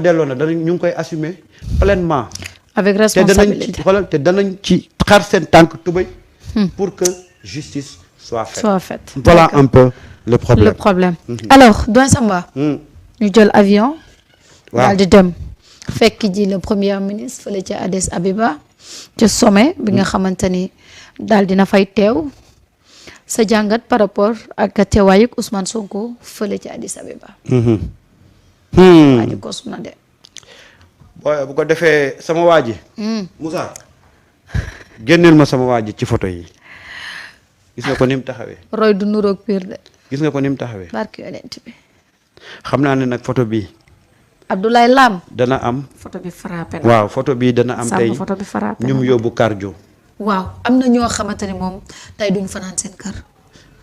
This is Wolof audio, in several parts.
delloo na danañ ñu ngi koy assumer pleinement. avec responsabilité te danañ ci xar seen tànk tubéy. pour que justice soit faite. Voilà un peu le problème. Alors Doyen Samba. ñu jël avion. waaw daal di dem. fekk ji le premier ministre fële ca Addis Abeba. ca sommet bi nga xamante ni daal dina fay teew. sa jàngat par rapport ak teewaayug Ousmane Sonko fële ca Addis Abeba. waa ji kos na de. bu ko defee sama waa ji. Moussa génneel ma sama waa ji ci photo yi. gis nga ko ni mu taxawee. roy du nuroog pire de. gis nga ko ni mu taxawee. barke yonent bi. xam naa ne nag photo bii. Abdoulaye Lam. dana am. photo bi frappé na. waaw photo bii dana am tey photo bi frappé na ñu mu yóbbu cardio. waaw am na ñoo xamante ni moom tey duñ fanaan seen kër.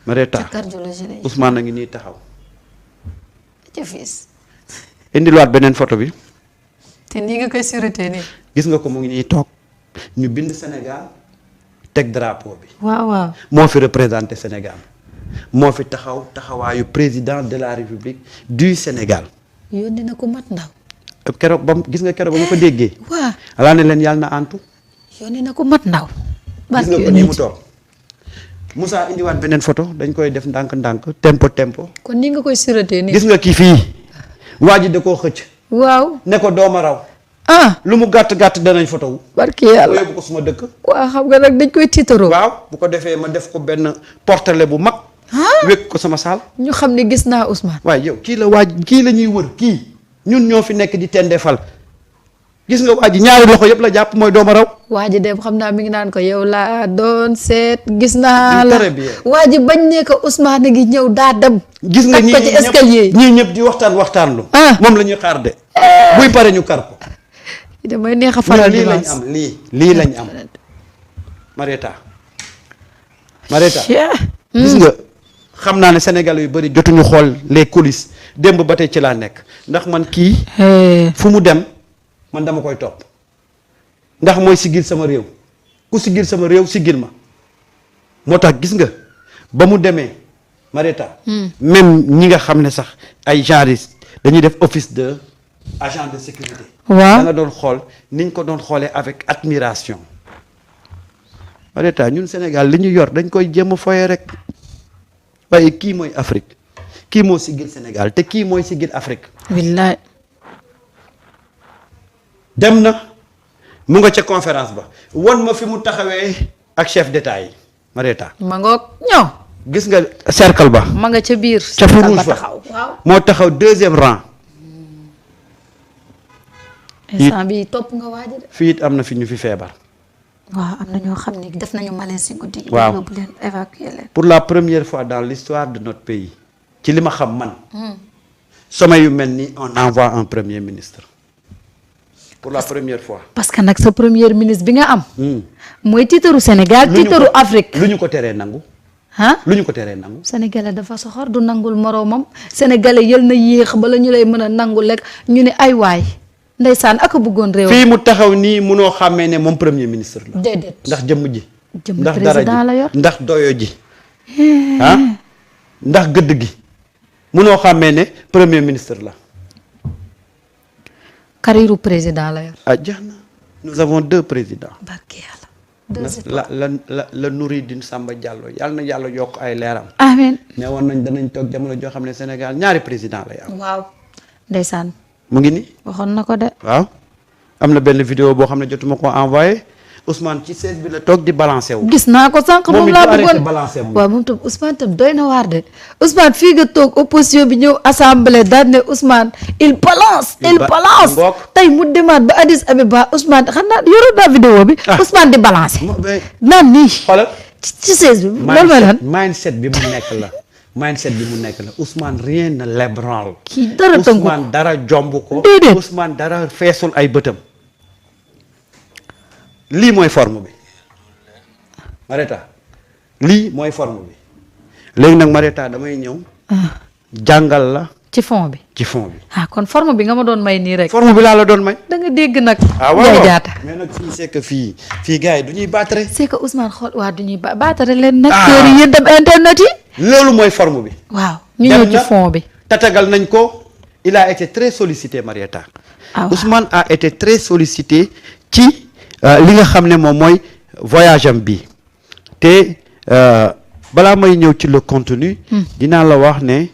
Mareta ca cardiologie lañu. Ousmane a ngi nii taxaw. ca fiis. indiluwaat beneen photo bi. te nii nga koy sûreté nii. gis nga ko mu ngi nii toog ñu bind Sénégal teg drapeau bi. waaw. moo fi représenté Sénégal moo fi taxawaayu président de la République du Sénégal. yónni na ko mat ndaw. keroog gis nga keroog ba ma ko déggee. waaw alaa ne leen yàlla na antu. yónni na ko mat ndaw. gis nga ko nii mu toog. Moussa indiwaat beneen photo dañ koy def ndànk-ndànk tempo. kon ni nga koy sûreté nii. gis nga kii fii waa ji da koo xëcc. waaw ne ko dooma raw. lu mu gàtt danañ photo wu. barki yàlla yóbbu ko suma dëkk. waaw xam nga nag dañ koy tiitaroo. waaw bu ko defee ma def ko benn portele bu mag. wékk ko sama saal. ñu xam ne gis naa Ousmane. waaye yow kii la ñuy wër kii ñun ñoo fi nekk di tendeefal gis nga waa ji ñaari loxo yëpp la jàpp mooy dooma raw. waa ji de xam naa mi ngi naan ko yow laa doon seet gis naa la. très bien waa ji bañ ne ko Ousmane ngi ñëw daa dem. gis nga ko ci escalier ñii ñëpp di waxtaan lu. moom la ñuy xaar de. buy pare ñu kar ko. damay neex a faral lii lañ am lii lañ am. Mareta. gis nga xam naa ne Sénégal yu bëri jotuñu xool les coulisses démb ba tey ci laa nekk ndax man kii. fu mu dem man dama koy topp. ndax mooy siggil sama réew ku siggil sama réew siggil ma moo tax gis nga ba mu demee Mareta. même ñi nga xam ne sax ay genres dañuy def office de agent de sécurité. waaw da nga doon xool niñ ko doon xoolee avec admiration. Mareta ñun Sénégal li ñu yor dañ koy jéem a foyee rek waaye kii mooy Afrique kii moo siggil Sénégal te kii mooy siggil Afrique. billaay. dem na mu nga ca conférence ba won ma fi mu taxawee ak chef d'état yi Mareta. ma ngoog ñëw. gis nga cercle ba. ma nga ca biir. ca fu rouge ba waaw. moo taxaw deuxième rang. instant bi topp nga waaji de. fii it am na fi ñu fi feebar. waaw am na ñoo xam ne def nañu malaise si guddi gi. waaw bu leen évacuer leen. pour la première fois dans l'histoire de notre pays ci li ma xam man. sommet yu mel ni on envoie un premier ministre. pour la première fois. parce que nag sa premier ministre bi nga am. mooy tiitaru Sénégal tiitaru Afrique. lu ñu ko teree nangu. lu ñu ko teree nangu. Sénégalais dafa soxor du nangul moroomam. Sénégalais yël na yéex bala ñu lay mën a nangul rek ñu ne ay waay ndeysaan ak a bëggoon réew. fii mu taxaw nii munoo xàmmee ne moom premier ministre la. déedéet ndax jëmm ji. ndax président la yor ndax doyo ji. ndax gëdd gi. munoo xàmmee ne premier ministre la. carrière président la yor. jeex na nous avons 2 présidents. barke yàlla. la Nouridine Samba Diallo yàlla na yàlla yokk ay leeram. amiin. ne woon nañ danañ toog jamono joo xam ne Sénégal ñaari président lay am. waaw ndeysaan. mu ngi nii. waxoon na ko de. waaw am na benn vidéo boo xam ne jotuma ko envoyé Ousmane ci chaise bi la toog di balancé wu. gis naa ko sànq moom laa bëggoon balancé wu. waaw moom tam Ousmane tam doy na waar de Ousmane fii nga toog opposition bi ñëw assemblée daal ne Ousmane il balance. tey mu demaat ba Addis Abeba Ousmane xam naa yoroon naa vidéo bi. Ousmane di balancé. naan nii. xoolal ci chaise bi. loolu mooy lan mindset bi mu nekk la. mindset bi mu nekk la Ousmane rien ne l'ébranle. kii dara tënku Ousmane dara jomb ko. déedéet Ousmane dara feesul ay bëtam. lii mooy forme bi Mareta lii mooy forme bi léegi nag Mareta damay ñëw. jàngal la. ci fond bi. ci fond bi. kon forme bi nga ma doon may nii rek. forme bi laa la doon may. da nga dégg nag. waaw jaata mais nag fii c'est que fii gars yi du ñuy battre. c'est que Ousmane xool waa du ñuy battre leen nag. kër yi yéen dem internet yi. loolu mooy forme bi. waaw ñu ñëw ci fond bi. tatagal nañ ko il a été très sollicité Marieta Ousmane a été très sollicité ci li nga xam ne moom mooy voyage am bi te balaa may ñëw ci le contenu dinaa la wax ne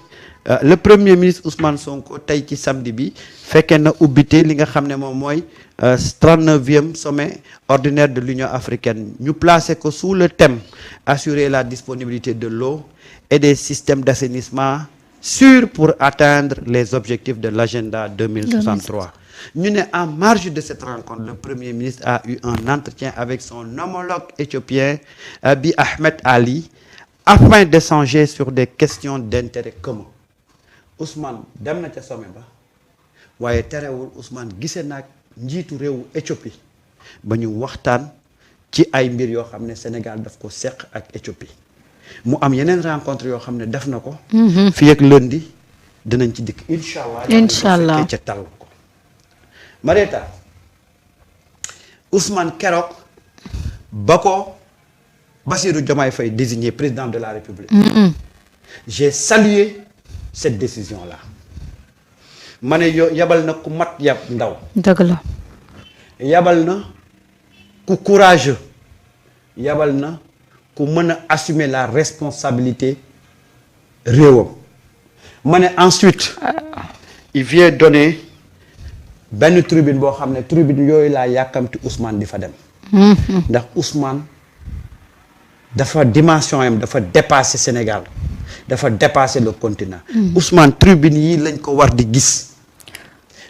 le premier ministre Ousmane Sonko tey ci samedi bi fekkee na ubbite li nga xam ne moom mooy 39e sommet ordinaire de l'Union africaine ñu placé ko sous le thème assurer la disponibilité de l'eau et des systèmes d'assainissement sûrs pour atteindre les objectifs de l'agenda 2063. ñu ne en marge de cette rencontre le premier ministre a eu un entretien avec son homologue éthiopien Abiy Ahmed Ali afin d'échanger sur des questions d'intérêt commun. Ousmane dem na ca sommet ba waaye terewul Ousmane gisee naag njiitu réewu Éthiopie ba ñu waxtaan ci ay mbir yoo xam ne Sénégal daf ko seq ak Éthiopie mu am yeneen rencontre yoo xam ne def na ko. fii ak lundi dinañ ci dikk incha allah. ca tal ko Marieta Ousmane keroog ba ko Bassirou Diomaye Faye désigné président de la République. J'ai salué cette décision-là ma ne yabal na ku mat yab ndaw. dëgg la. yabal na ku courageux yabal na ku mën a assumer la responsabilité réewam ma ne ensuite il vient donner benn tribune boo xam ne tribune yooyu laa yàkkamti Ousmane di fa dem. ndax Ousmane dafa dimension yam dafa dépasser Sénégal. dafa dépasser le continent. Ousmane tribune yi lañ ko war di gis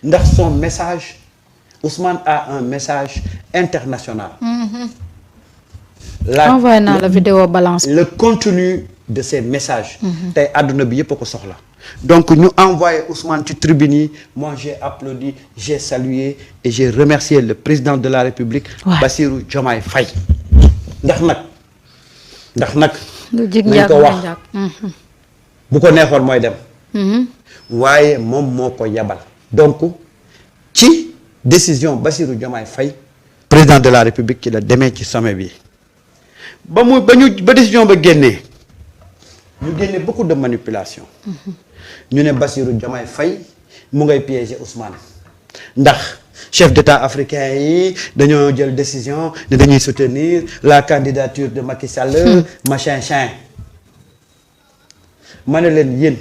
ndax son message Ousmane a un message international. envoyé naa la vidéo balance. le contenu de ces messages. tey àdduna bi yëpp a ko soxla. donc ñu envoyé Ousmane ci tribune yi moi j'ai applaudi j'ai salué et j'ai remercié le président de la République. Bassirou Diomaye Faye. ndax nag. nañ ko wax bu ko neexoon mooy dem. waaye moom moo ko yabal. donc ci décision Bassirou Diomaye Faye président de la République ci la demee ci sommet bi ba décision ba génnee ñu génne beaucoup de manipulation. ñu ne Bassirou Diomaye Faye mu ngay piéger Ousmane ndax chef d'État africain yi dañoo jël décision ne dañuy soutenir la candidature de Macky Sall. machin. ma ne leen yéen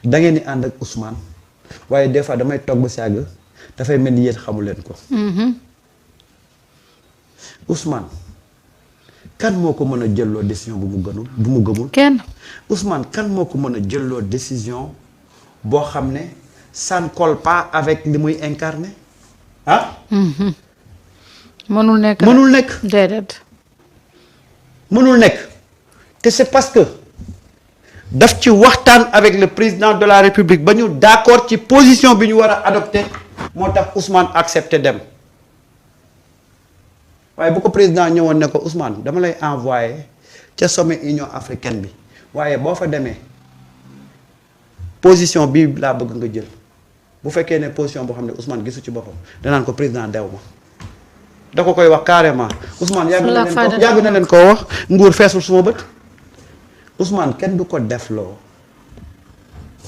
da ngeen di ànd ak Ousmane waaye des fois damay toog ba sàgg dafay mel ni yéen xamu leen ko. Ousmane kan moo ko mën a jëlloo décision bu mu gëmul. kenn. Ousmane kan moo ko mën a jëlloo décision boo xam ne ça ne colle pas avec li muy incarné ah. mënul nekk déedéet. mënul nekk te c'est parce que daf ci waxtaan avec le président de la République ba ñu d'accord ci position bi ñu war a adopter moo tax Ousmane accepté dem waaye bu ko président ñëwoon ne ko Ousmane dama lay envoyer ca sommet Union africaine bi waaye boo fa demee position bi laa bëgg nga jël bu fekkee ne position boo xam ne Ousmane gisu ci boppam danaan ko président dew ma da ko koy wax carrément Ousmane yàgg na leen koo wax nguur feesul suma bët Ousmane kenn du ko defloo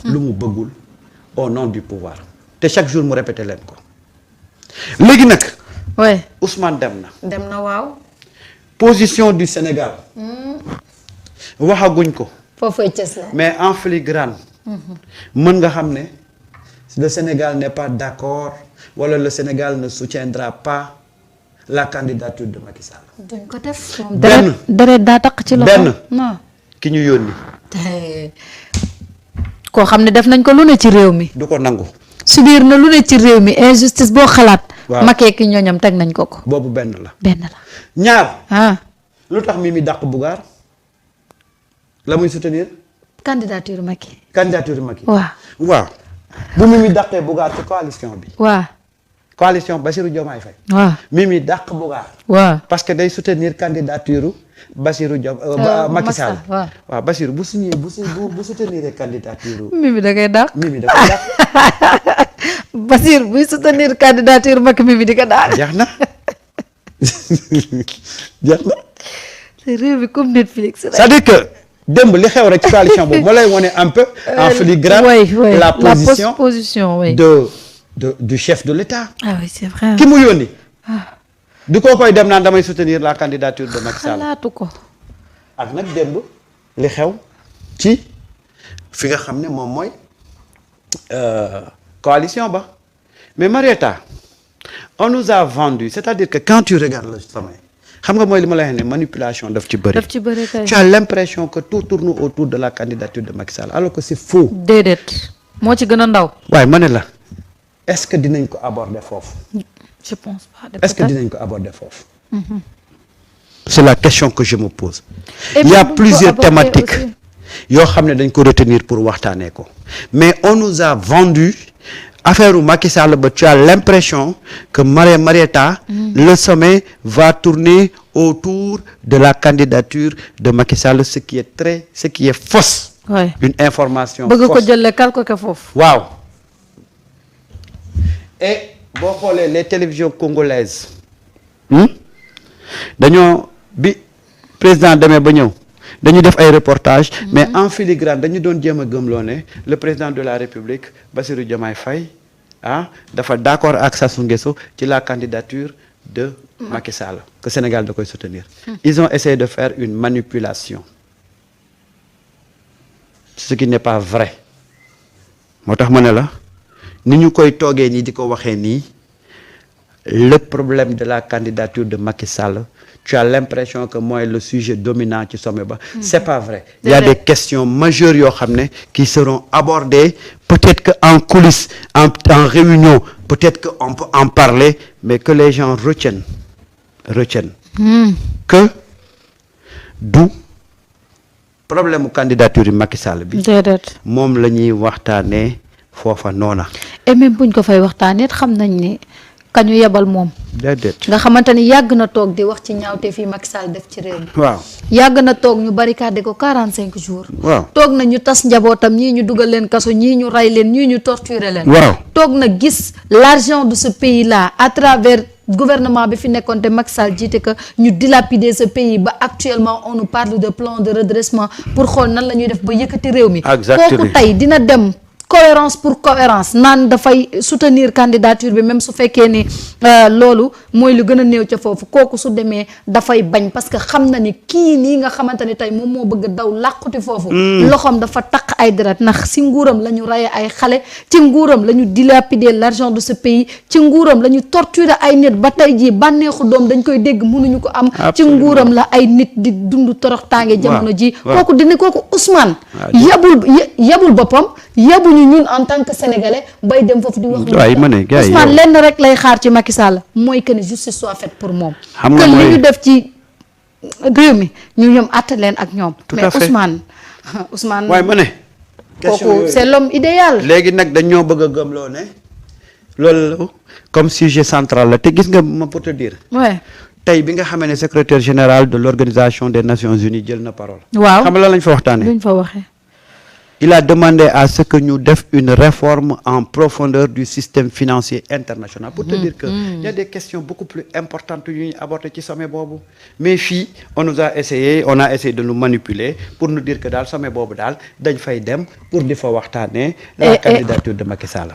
lu mu bëggul au nom du pouvoir te chaque jour mu répété leen ko léegi nag Ousmane dem na waaw position du Sénégal waxaguñ ko foofay cës la mais en filigrane mën nga xam ne le Sénégal n'est pas d'accord wala le Sénégal ne soutiendra pas la candidature de Macky Sall. duñ ko def. deret daa taq ci loxo. benn ki ñu yónni. koo xam ne def nañ ko lu ne ci réew mi. du ko nangu. subir na lu ne ci réew mi injustice boo xalaat. waaw Macky ki ñooñam teg nañ ko. boobu benn la. ñaar. lu tax Mimi dàq Bougane la muy soutenir. candidature Macky. waaw. bu Mimi dàqee Bougane ci coalition bi. waaw. coalition Bassirou Diomaye Faye. waaw Mimi dàq Bougane. waaw parce que day soutenir candidature Bassirou Diomaye Macky Sall. waaw Bassirou bu signé bu soutenir candidature. Mimi da koy dàq. Mimi da koy dàq. Bassirou buy soutenir candidature Macky Mimi di ko dàq. jeex na. réew mi comme Netflix. c'est-à-dire que démb li xew rek ci coalition boobu moo lay wone un peu en filigrane la position oui. de du chef de l'État. Ah oui, c'est vrai. ki mu yónni. du ko koy dem naan damay soutenir la candidature de Macky Sall. xalaatu ko. ak nag démb li xew ci fi nga xam ne moom mooy coalition ba mais Marieta on nous a vendu c'est-à-dire que quand tu regardes le sommet xam nga mooy li ma lay wax ne manipulation daf ci bëri. daf ci bëri kay. tu as l'impression que tout tourne autour de la candidature de Macky Sall alors que c'est faux. déedéet moo ci gën a ndaw. waaye ma ne la est-ce que dinañ ko aborder foofu. je pense pas. est-ce que dinañ ko aborder foofu. c'est la question que je me pose. Et il y a puis, plusieurs faut aborder thématiques aussi. yoo xam ne dañ ko retenir pour waxtaanee ko mais on nous a vendu affaire u Macky Sall ba tu as l'impression que Marieta le sommet va tourner autour de la candidature de Macky Sall ce qui est fausse. Ouais. une information bëgg ko fausse. jëlee kal ko foofu. waaw et boo xoolee les télévisions congolaises dañoo bi président demee ba ñëw dañu def ay reportages mais en filigrane dañu doon jéem a gëmloo ne le président de la République Bassirou Diomaye Faye dafa d'accord ak Sassou Nguesso ci la candidature de Macky Sall que Sénégal da koy soutenir ils ont essayé de faire une manipulation ce qui n'est pas vrai moo tax ma ne la ni ñu koy toogee nii di ko waxee nii le problème de la candidature de Macky Sall tu as l'impression que mooy le sujet dominant ci sommet ba c'est pas vrai il y a des questions majeures yoo xam ne qui seront abordées peut-être que en coulisses en réunion peut-être que on peut en parler mais que les gens retiennent que du problème mu candidature yi Macky Sall bi déedéet. moom la ñuy waxtaanee foofa noona et même buñ ko fay waxtaanee xam nañ ni kañu yebal moom. déedéet nga xamante ni yàgg na toog di wax ci ñaawte fii Macky Sall def ci réew mi. waaw yàgg na toog ñu barricade ko 45 jours. waaw toog na ñu tas njabootam ñii ñu dugal leen kaso ñii ñu rey leen ñii ñu torturer leen. waaw toog na gis l'argent de ce pays là à travers gouvernement bi fi nekkoon te Macky Sall jiite que ñu dilapider ce pays ba actuellement on nous parle de plan de redressement pour xool nan la ñuy def ba yëkkati réew mi. Exactement. kooku tey dina dem. cohérence pour cohérence naan dafay soutenir candidature bi même su fekkee ni loolu mooy lu gën a néew ca foofu kooku su demee dafay bañ parce que xam na ni kii nii nga xamante ni tey moom moo bëgg daw làquti foofu loxoom dafa taq ay deret ndax si nguuram la ñu reye ay xale ci nguuram la ñu dilapider l'argent de ce pays ci nguuram la ñu torturer ay nit ba tey jii bànneexu doom dañ koy dégg mënuñu ko am ci nguuram la ay nit di dund torox tànge jamono ji kooku Ousmane yabul boppam yabuñu ñun en tant que sénégalais bay dem foofu di wax. waaye ma ne gars yi Ousmane lenn rek lay xaar ci Macky Sall mooy que ne justice soit faite pour moom. xam nga que mooy li ñu def ci réew mi ñu ñoom àtte leen ak ñoom. Tout mais à fait. Ousmane. waaye ma ne. question kooku yooyu c'est l'homme idéal. léegi nag dañoo bëgg a gëmloo ne loolu comme sujet central la te gis nga ma pour te dire. ouais. tey bi nga xamee ne secrétaire général de l'Organisation des Nations Unies jël na parole. waaw xam nga lan lañ fa waxtaanee. luñ fa waxee. il a demandé à ce que ñu def une réforme en profondeur du système financier international pour te dire que il y a des questions beaucoup plus importantes yu ñuy aborder ci sommet boobu mais fii on a essayé de nous manipuler pour nous dire que daal sommet boobu daal dañ fay dem pour di fa waxtaanee la candidature de Macky Sall.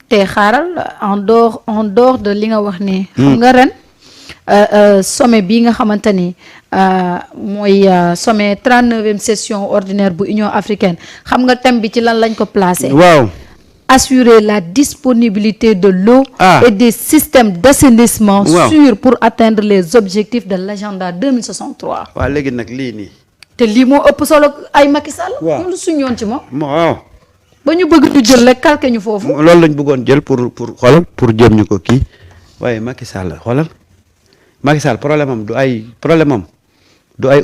te xaaral en dehors de li nga wax ni xam nga ren sommet bi nga xamante ni mooy sommet 39e session ordinaire bu Union africaine xam nga thème bi ci lan lañ ko placé. waaw. assurer la disponibilité de l'eau et des systèmes d'assainissement sûrs pour atteindre les objectifs de l'agenda 2063. waaw léegi nag lii nii. te lii moo ëpp solo ay Macky Sall. waaw ñu lu suñoon ci moom. waaw. ba ñu bëgg ñu jël rek calqué ñu foofu. loolu lañ bëggoon jël pour xoolal pour jëm ñu ko kii waaye Macky Sall xoolal Macky Sall problème am du ay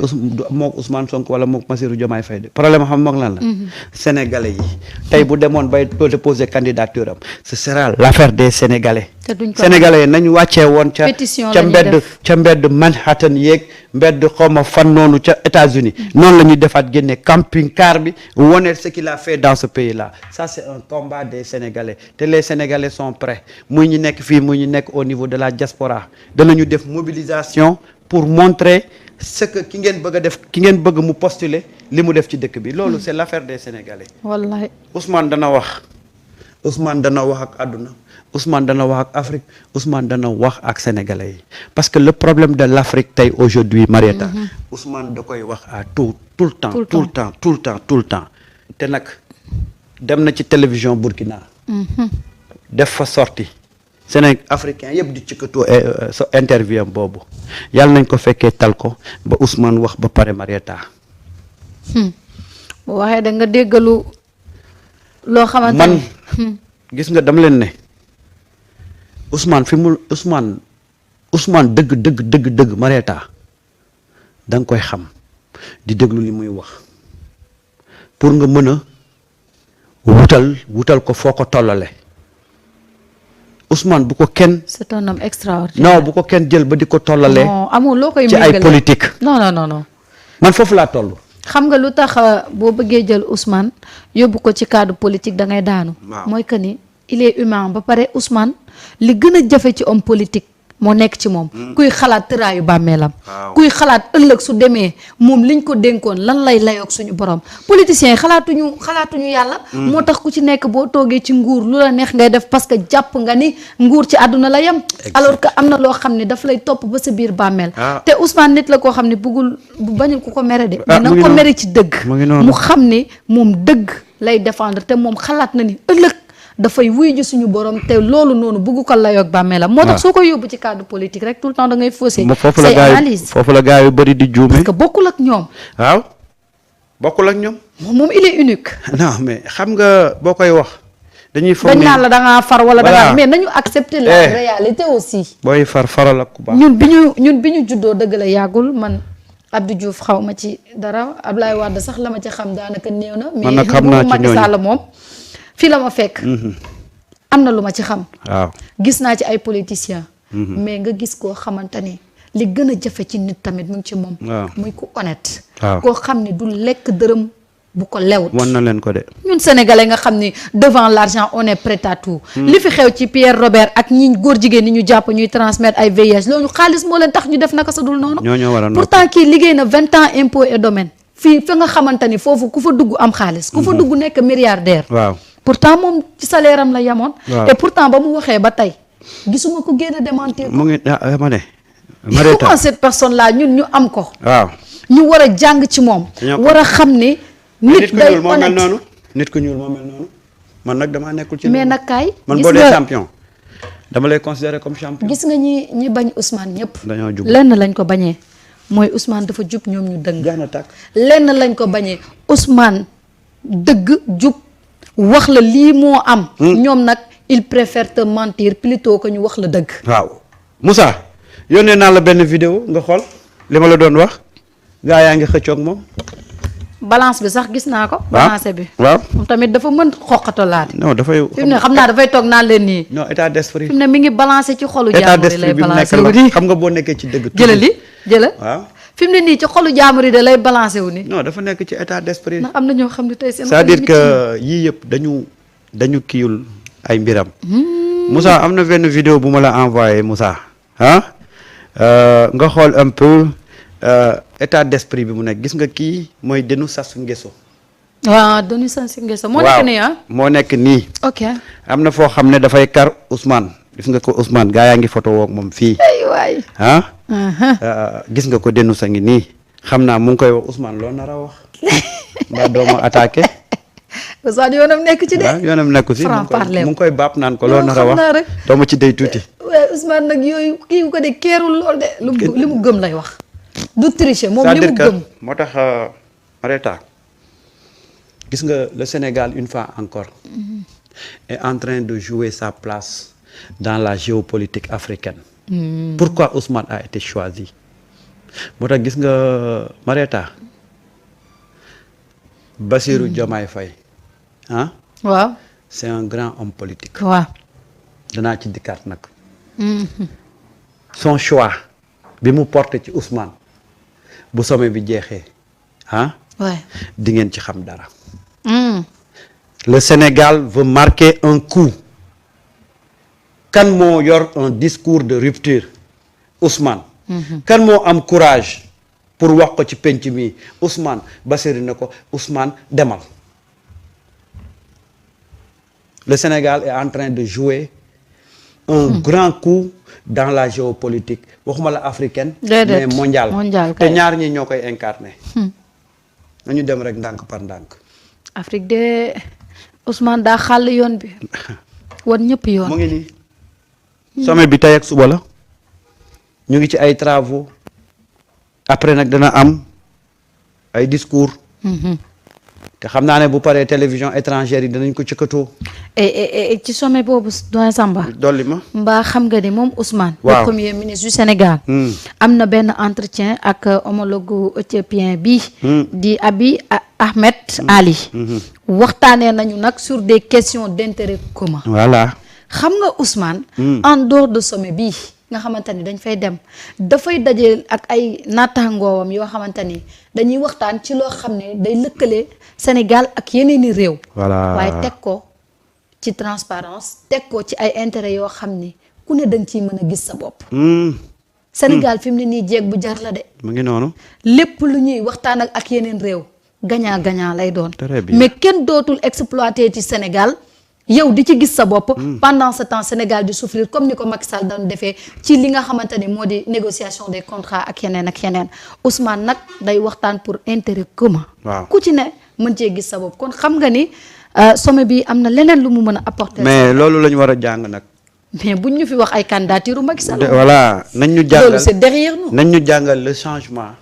mook Ousmane Sonko wala mook Bassirou Diomaye Faye de problème xam mook lan la. Sénégalais yi tey bu demoon bay déposer candidature am ce sera l'affaire des Sénégalais. te duñ ko Sénégalais yi nañu wàccee woon ca mbedd Manhattan yeeg mbedd xawma fan noonu ca États-Unis noonu la ñuy defaat génne camping car bi wone ce qu'il a fait dans ce pays là ça c'est un combat des Sénégalais te les Sénégalais sont prêts muy ñu nekk fii muy ñu nekk au niveau de la diaspora danañu def mobilisation pour montrer ce que ki ngeen bëgg mu postuler li mu def ci dëkk bi loolu c'est l'affaire des Sénégalais. wallahi Ousmane dana wax ak àdduna Ousmane dana wax ak Afrique Ousmane dana wax ak sénégalais yi parce que le problème de l'Afrique tey aujourd'hui Marieta Ousmane da koy wax à tout le temps te nag dem na ci télévision Burkina def fa sorti Sénégal africain yëpp di cikkatoo sa interview am boobu yàlla nañ ko fekkee tal ko ba Ousmane wax ba pare Marieta bu waxee da nga déggalu loo xamante man gis nga dama leen ne Ousmane fi mu Ousmane dëgg Marieta da nga koy xam di déglu li muy wax pour nga mën a wutal ko foo ko tollale Ousmane bu ko kenn. c'est un homme extraordinaire. non bu ko kenn jël ba di ko tollale. non amul loo koy ci ay politique. non. man foofu laa toll. xam nga lu tax boo bëggee jël Ousmane yóbbu ko ci cadre politique da ngay daanu. mooy que ni il est humain ba pare Ousmane li gën a jafe ci homme politique moo nekk ci moom. kuy xalaat tëraayu bàmmeelam. kuy xalaat ëllëg su demee moom liñ ko dénkoon lan lay layoog suñu borom. politiciens yi xalaatuñu yàlla. moo tax ku ci nekk boo toogee ci nguur lu la neex ngay def parce que jàpp nga ni nguur ci àdduna la yem. alors que am na loo xam ne daf lay topp ba sa biir bàmmeel. te Ousmane nit la koo xam ne bëggul bañul ku ko mere de. mais na ko mere ci dëgg. mu xam ni moom dëgg lay défendre te moom xalaat na ni ëllëg. dafay wuy ji suñu borom te loolu noonu bëgg ko layoog bàmmeelam moo tax soo koy yóbbu ci cadre politique rek tout le temps da ngay fausser say analyse foofu la gars yu bëri di juume parce que bokkul ak ñoom moom il est unique non mais xam nga boo koy wax dañuy foog dañ naan la da ngaa far wala da ngaa mais nañu accepter la réalité aussi booy faral ak ku baax ñun bi ñu juddoo dëgg la yàggul man Abdou Diouf xaw ma ci dara Ablaye Wade sax la ma ci xam daanaka néew na mais bu Macky Sall moom fii la ma fekk am na lu ma ci xam waaw gis naa ci ay politiciens mais nga gis koo xamante ni li gën a jafe ci nit tamit mu ngi ci moom muy ku honnête koo xam ne du lekk dërëm bu ko lewut wan na leen ko de ñun sénégalais nga xam ni devant l'argent on est prêt à tout li fi xew ci Pierre Robert ak ñi góor jigéen ñi ñu jàpp ñuy transmettre ay VIH loolu xaalis moo leen tax ñu def naka sa dul noonu pourtant kii liggéey na 20 ans impôt et domaine fii fa nga xamante ni foofu ku fa dugg am xaalis ku fa dugg nekk milliardaire waaw pourtant moom ci salaire am la yemoon. et pourtant ba mu waxee ba tey gisuma ko génn démentir ko. mu ngi ma ne. comment cette personne là ñun ñu am ko. waaw ñu war a jàng ci moom. war a xam ni. nit day honnête nit ku ñuul moo mel noonu. man nag damaa nekkul ci. mais nag kaay. man boo dee champion. dama lay considérer comme champion. gis nga ñi bañ Ousmane ñëpp. dañoo jub lenn lañ ko bañee mooy Ousmane dafa jub ñoom ñu dëng. jeex na tàkk lenn lañ ko bañee Ousmane dëgg jub. wax la lii moo am. ñoom nag il préfère te mentir plutôt que ñu wax la dëgg. waaw Moussa yónnee naa la benn vidéo nga xool li ma la doon wax gaa yaa ngi xëccoog moom. balance bi sax gis naa ko. balance bi waaw moom tamit dafa mën xoqatalaat. non dafay. fi mu ne xam naa dafay toog naan leen nii. non état d'esprit. fi mu ne mi ngi balancé ci xolu. état jaamur yi lay d'esprit bi mu nekk balancé wu la xam nga boo nekkee ci dëgg. jëlal waaw. fi mu ne nii ci xolu jaamur yi da lay balancé wu ni non dafa nekk ci état d'esprit. ndax am na ñoo xam ne tey seen. c'est-à-dire que yii yëpp dañu kiiwul ay mbiram. Moussa am na benn vidéo bu ma la envoyé Moussa nga xool un peu état d'esprit bi mu nekk gis nga kii mooy Denou Sassou Nguesso. waaw Denou Sassou Nguesso moo nekk nii moo nekk nii. ok am na foo xam ne dafay kar Ousmane gis nga ko Ousmane gaa yaa ngi photo woog moom fii. ay waay gis nga ko Denou sa ngi nii xam naa mu ngi koy wax Ousmane loo nar a wax mbaa dooma attaqué. Ousmane yoonam nekk ci de. waaw yoonam nekku si franc parler mu ngi koy baab naan ko loo nar a wax dooma ci day tuuti. waaye Ousmane nag yooyu kii ko de keerul lool de li mu gëm lay wax. du tricher moom li mu gëm moo tax Marieta gis nga le Sénégal une fois encore est en train de jouer sa place dans la géopolitique africaine. Pourquoi Ousmane a été choisi moo tax gis nga Marieta Bassirou Diomaye Faye waaw c'est un grand homme politique. waaw danaa ci dikkaat nag. son choix bi mu porté ci Ousmane bu sommet bi jeexee di ngeen ci xam dara. Le Sénégal veut marquer un coup. kan moo yor un discours de rupture Ousmane. kan moo am courage pour wax ko ci penc mi Ousmane Bassirou na ko Ousmane demal. Le Sénégal est en train de jouer un grand coup dans la géopolitique waxuma la africaine. Déedéet. mais mondiale te kay. ñaar ñi ñoo koy incarné. nañu dem rek ndànk par ndànk. Afrique de Ousmane daa xàll yoon bi wan ñëpp yoon. mu ngi nii sommet bi tey ak suba la ñu ngi ci ay travaux après nag dana am ay discours. te xam naa ne bu paree télévision étrangère yi danañ ko cëkkatoo. et ci sommet boobu doyen Samba. dolli ma. mbaa xam nga ni moom Ousmane. waaw le premier ministre du Sénégal. am na benn entretien ak homologue éthiopien bi. di Abiy Ahmed Ali. waxtaanee nañu nag sur des questions d'intérêt commun. voilà. xam nga Ousmane. en dehors de sommet bii nga xamante ni dañ fay dem dafay daje ak ay naataangoowam yoo xamante ni dañuy waxtaan ci loo xam ne day lëkkale Sénégal ak yeneeni réew. voilà waaye teg ko ci transparence teg ko ci ay intérêt yoo xam ni ku ne danga ciy mën a gis sa bopp. Sénégal fi mu ne nii jeeg bu jar la de. mu ngi noonu. lépp lu ñuy waxtaan ak yeneen réew gagnant gagnant lay doon. Très bien. mais kenn dootul exploiter ci Sénégal yow di ci gis sa bopp. pendant ce temps Sénégal di souffrir comme ni ko Macky Sall doon defee ci li nga xamante ni moo di négociation des contrats ak yeneen Ousmane nag day waxtaan pour intérêt commun. waaw ku ci ne mën cee gis sa bopp kon xam nga ni sommet bi am na leneen lu mu mën a apporter. mais loolu la ñu war a jàng nag. mais buñ ñu fi wax ay candidature Macky Sall. voilà nañ ñu loolu jàngal c'est derrière nous. nañ ñu jàngal le changement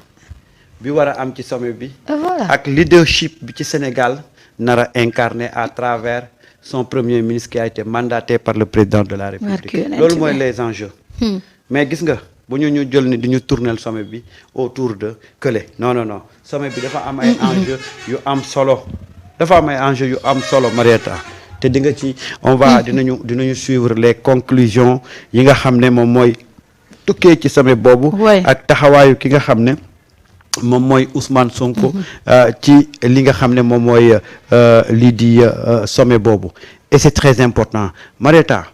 bi war a am ci sommet bi. voilà ak leadership bi ci Sénégal nar a incarné à travers son premier ministre qui a été mandaté par le président de la République. loolu mooy les enjeux. mais gis nga bu ñu jël ni di ñu tourner le sommet bi autour de kële non sommet bi dafa am ay enjeux yu am solo dafa am ay enjeux yu am solo Marieta te di nga ci on va dinañu suivre les conclusions yi nga xam ne moom mooy tukkee ci sommet boobu. ak taxawaayu ki nga xam ne moom mooy Ousmane Sonko ci li nga xam ne moom mooy lii di sommet boobu et c'est très important Marieta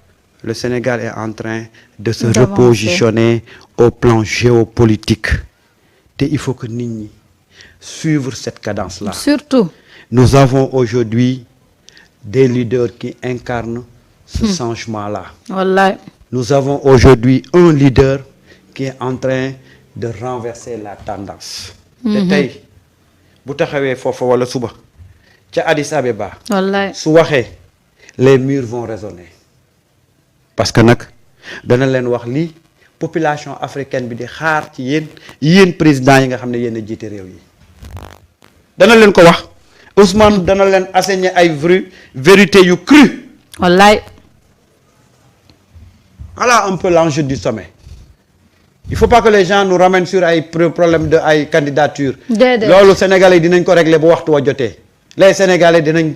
le Sénégal est en train de se repositionner au plan géopolitique te il faut que nit ñi suivre cette cadence-là. Surtout. Nous avons aujourd'hui des leaders qui incarnent ce changement-là. Wallaay. Nous avons aujourd'hui un leader qui est en train de renverser la tendance. te tey bu taxawee foofa wala suba ca Addis Abeba. wallaay su waxee les murs vont résonner parce que nag dana leen wax lii population africaine bi di xaar ci yéen président yi nga xam ne yéen a jiite réew yi dana leen ko wax Ousmane dana leen asséner ay vérité yu cru. wallaay. Voilà un peu l'enjeu du sommet. Il faut pas que les gens nous ramènent sur ay problème de ay candidature. déedéet loolu Sénégalais yi dinañ ko régler bu waxtu wa jotee. les Sénégalais danañ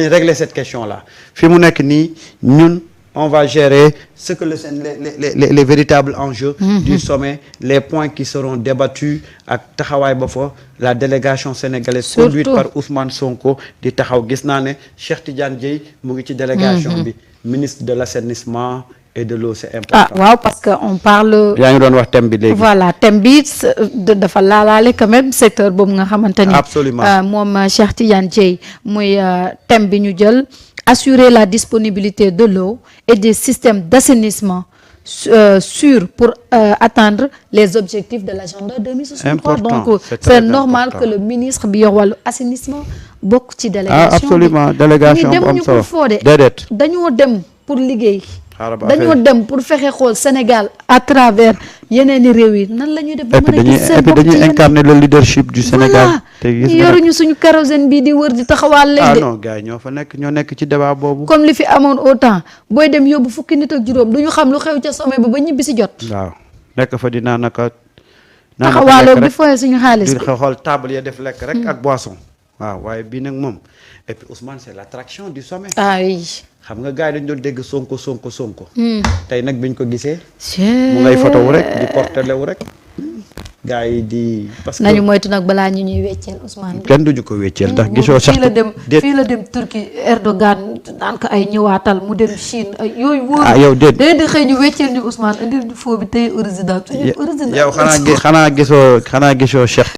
régler cette question là fi mu nekk nii ñun on va gérer ce que les véritables enjeux du sommet les points qui seront débattus ak taxawaay ba fa la délégation sénégalaise conduite par Ousmane Sonko di taxaw gis naa ne Cheikh Tidiane Dièye mu ngi ci délégation bi ministre de l'assainissement et de l'eau c'est important. waaw parce que on parle. yaa ngi doon wax thème bi léegi. voilà thème bi dafa laalaale quand même secteur boobu nga xamante ni. absolument moom Cheikh Tidiane Dièye muy thème bi ñu jël assurer la disponibilité de l'eau et des systèmes d'assainissement sûrs pour atteindre les objectifs de l'agenda 2063. donc c'est normal que le ministre bi yor wàllu assainissement bokk ci délégation bi. absolument délégation bu am solo déedéet dañoo dem pour liggéey. dañoo dem pour fexe xool Sénégal à travers yeneeni réew yi nan la ñuy def ba mën a gis seen bopp ci dañuy incarner le leadership du Sénégal. te gis nga yoruñu suñu kérosène bii di wër di taxawaal leen de. non gars yi ñoo nekk ci débat boobu. comme li fi amoon autant booy dem yóbbu fukki nit ak juróom du ñu xam lu xew ca sommet ba ñibbi si jot. waaw nekk fa di naan naka. taxawaaloog di foyee suñu xaalis bi di xool table ya def lekk rek ak boisson. waaw waaye bii nag moom et puis Ousmane c'est l'attraction du sommet. ah oui. xam nga gars yi dañu doon dégg Sonko. tey nag biñ ko gisee. mu ngay photo wu rek di portele wu rek. gars yi di. parce que nañu moytu nag balaa ñu ñuy wecceel Ousmane. kenn duñu ko wecceel ndax gisoo. sax fii la dem Turquie Erdogan daan ko ay ñëwaatal mu dem Chine ay yooyu. wóor yow déet day di xëy ñu wecceel ñu Ousmane indi foo bi tey original. yow xanaa gisoo Cheikh